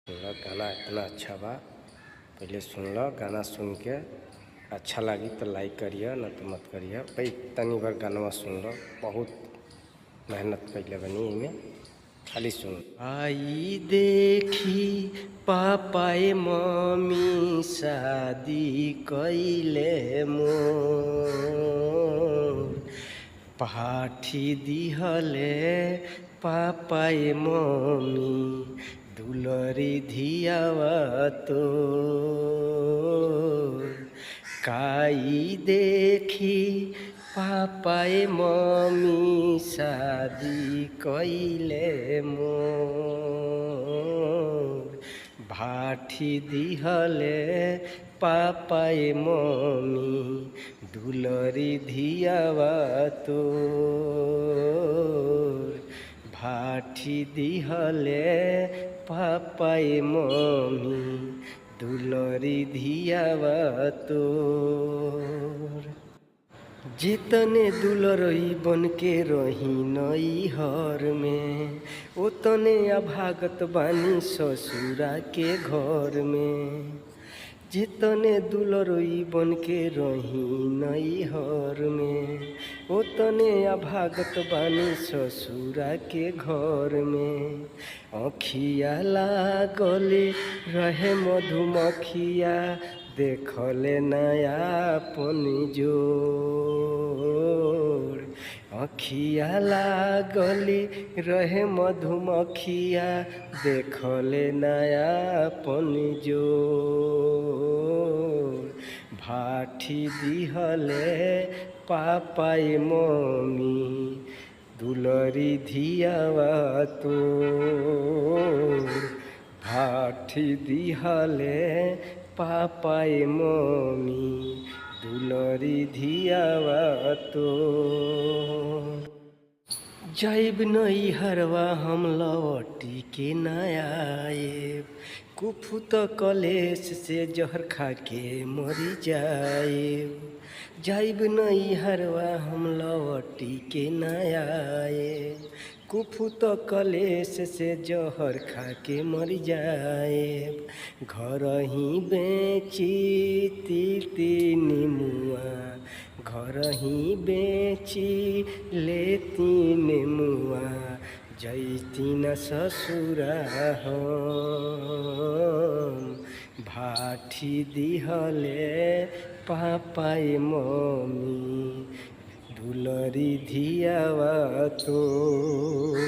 सुन लो गाना इतना अच्छा बा। पहले सुन लो गाना, सुन के अच्छा लगी तो लाइक करिए, न तो मत करिए। भाई तनी बार गाना सुन लो, बहुत मेहनत कैले बनी इमें, खाली सुन। आई देखी पापाए मम्मी शादी कैले मोर, पाठी दिहले पापाए मम्मी दुलरी धियावा तोर। काई देखी पापाए मम्मी शादी कैले मोर, भाठी दिहले पापाए मम्मी दुलरी धियावा तोर। भाठी दिहले पापाए मम्मी दुलरी धियावा तोर। जितने दुलरई बन के रही नई हर में, उतने अभागत बानी ससुरा के घर में। जितने दुलरई बन के रही नई हर में, उतने अभागत बानी ससुरा के घर में। अखिया लागले रहे मधुमखिया, देखले नयापन जोर। अखिया लागली रहे मधुमखिया, देखले नयापन जोर। भाठी दिहले पापाए मम्मी दुलरी धियावा तोर। भाठी दिहले पापाए मम्मी दुलरी धियावा तोर। जाइब नई हरवा हम लौटी के न आएब, कुफुत कलेश से जहर खा के मरी जाएब। जाइब नई हरवा हम लौटी के न आएब, कुफुत कलेश से जहर खा के मर जाएब। घर ही बेची तीती निमुआ, घर ही बेची लेती नेमुआ, जैती न ससुरा हम। भाठी दिहले पापाए मम्मी दुलरी धियावा तोर।